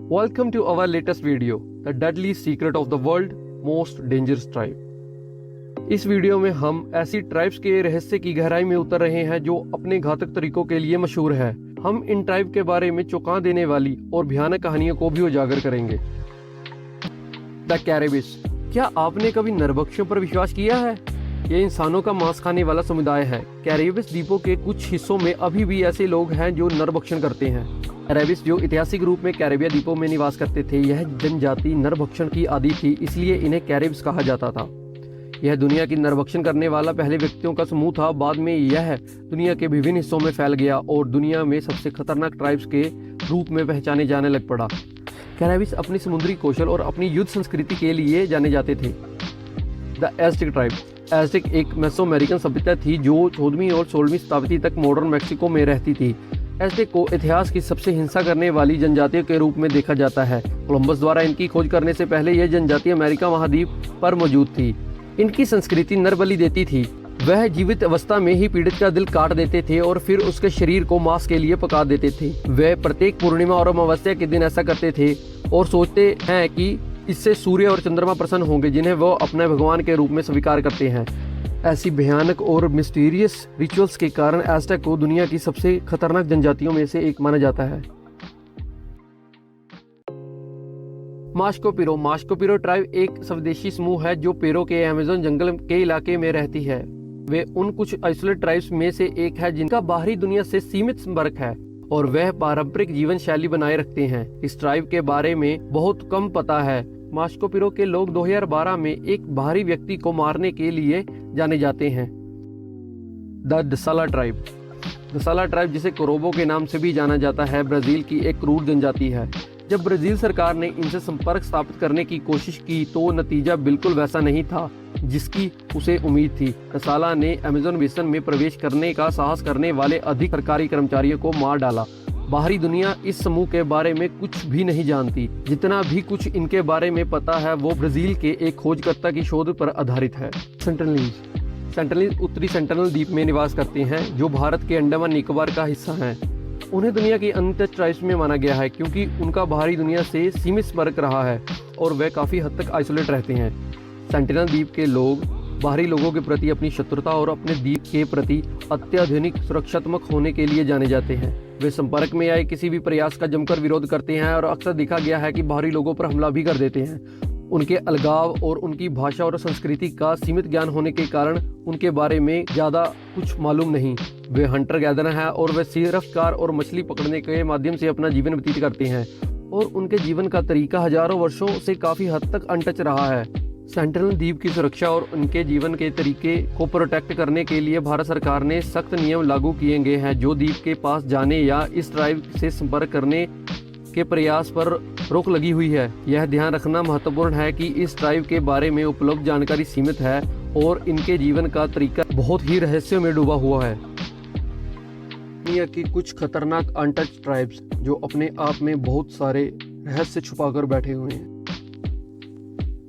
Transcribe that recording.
Welcome to our latest video, The Deadly Secret of the World Most Dangerous Tribe। इस video में हम ऐसी tribes के रहस्य की गहराई में उतर रहे हैं जो अपने घातक तरीकों के लिए मशहूर है। हम इन ट्राइब के बारे में चौंका देने वाली और भयानक कहानियों को भी उजागर करेंगे। द कैरिबिस। क्या आपने कभी नरभक्षियों पर विश्वास किया है? ये इंसानों का मांस खाने वाला समुदाय है। कैरिबिस द्वीपों के कुछ हिस्सों में अभी भी ऐसे लोग हैं जो नरभक्षण करते हैं। कैरिबिस जो ऐतिहासिक रूप में कैरेबिया द्वीपों में निवास करते थे, यह जनजाति नरभक्षण की आदी थी, इसलिए इन्हें कैरिब्स कहा जाता था। यह दुनिया की नरभक्षण करने वाला पहले व्यक्तियों का समूह था। बाद में यह दुनिया के विभिन्न हिस्सों में फैल गया और दुनिया में सबसे खतरनाक ट्राइब्स के रूप में पहचाने जाने लग पड़ा। कैरिबिस अपनी समुद्री कौशल और अपनी युद्ध संस्कृति के लिए जाने जाते थे। The Aztec tribe. एज़टेक एक मेसोअमेरिकन सभ्यता थी जो 14वीं और 16वीं शताब्दी तक मॉडर्न मैक्सिको में रहती थी। एज़टेक को इतिहास की सबसे हिंसा करने वाली जनजातियों के रूप में देखा जाता है। कोलंबस द्वारा इनकी खोज करने से पहले यह जनजाति अमेरिका महाद्वीप पर मौजूद थी। इनकी संस्कृति नरबलि देती थी। वह जीवित अवस्था में ही पीड़ित का दिल काट देते थे और फिर उसके शरीर को मांस के लिए पका देते थे। वह प्रत्येक पूर्णिमा और अमावस्या के दिन ऐसा करते थे और सोचते हैं कि इससे सूर्य और चंद्रमा प्रसन्न होंगे, जिन्हें वो अपने भगवान के रूप में स्वीकार करते हैं। ऐसी भयानक और मिस्टीरियस रिचुअल्स के कारण एज़टेक को दुनिया की सबसे खतरनाक जनजातियों में से एक माना जाता है। मास्को पिरो ट्राइब एक स्वदेशी समूह है जो पेरो के अमेज़न जंगल के इलाके में रहती है। वे उन कुछ आइसोलेट ट्राइब्स में से एक है जिनका बाहरी दुनिया से सीमित संपर्क है और वह पारंपरिक जीवन शैली बनाए रखते हैं। इस ट्राइब के बारे में बहुत कम पता है। मास्को पिरो के लोग 2012 में एक बाहरी व्यक्ति को मारने के लिए जाने जाते हैं। The Tsachila tribe. Tsachila tribe, जिसे कोरोबो के नाम से भी जाना जाता है, ब्राजील की एक क्रूर जनजाति है। जब ब्राजील सरकार ने इनसे संपर्क स्थापित करने की कोशिश की तो नतीजा बिल्कुल वैसा नहीं था जिसकी उसे उम्मीद थी। दसाला ने अमेज़न बेसिन में प्रवेश करने का साहस करने वाले अधिक सरकारी कर्मचारियों को मार डाला। बाहरी दुनिया इस समूह के बारे में कुछ भी नहीं जानती। जितना भी कुछ इनके बारे में पता है वो ब्राजील के एक खोजकर्ता की शोध पर आधारित है। सेंटिनलीज उत्तरी सेंटिनल द्वीप में निवास करते हैं जो भारत के अंडमान निकोबार का हिस्सा हैं। उन्हें दुनिया की अनटच्ड ट्राइब्स में माना गया है क्योंकि उनका बाहरी दुनिया से सीमित संपर्क रहा है और वे काफ़ी हद तक आइसोलेट रहते हैं। सेंटिनल द्वीप के लोग बाहरी लोगों के प्रति अपनी शत्रुता और अपने द्वीप के प्रति अत्याधुनिक सुरक्षात्मक होने के लिए जाने जाते हैं। वे संपर्क में आए किसी भी प्रयास का जमकर विरोध करते हैं और अक्सर देखा गया है कि बाहरी लोगों पर हमला भी कर देते हैं। उनके अलगाव और उनकी भाषा और संस्कृति का सीमित ज्ञान होने के कारण उनके बारे में ज़्यादा कुछ मालूम नहीं। वे हंटर गैदर हैं और वे सिर्फ शिकार और मछली पकड़ने के माध्यम से अपना जीवन व्यतीत करते हैं और उनके जीवन का तरीका हजारों वर्षों से काफ़ी हद तक अनटच रहा है। सेंटिनल द्वीप की सुरक्षा और उनके जीवन के तरीके को प्रोटेक्ट करने के लिए भारत सरकार ने सख्त नियम लागू किए गए हैं। जो द्वीप के पास जाने या इस ट्राइब से संपर्क करने के प्रयास पर रोक लगी हुई है। यह ध्यान रखना महत्वपूर्ण है कि इस ट्राइब के बारे में उपलब्ध जानकारी सीमित है और इनके जीवन का तरीका बहुत ही रहस्यों में डूबा हुआ है। दुनिया की कुछ खतरनाक अनटच्ड ट्राइब्स जो अपने आप में बहुत सारे रहस्य छुपाकर बैठे हुए हैं।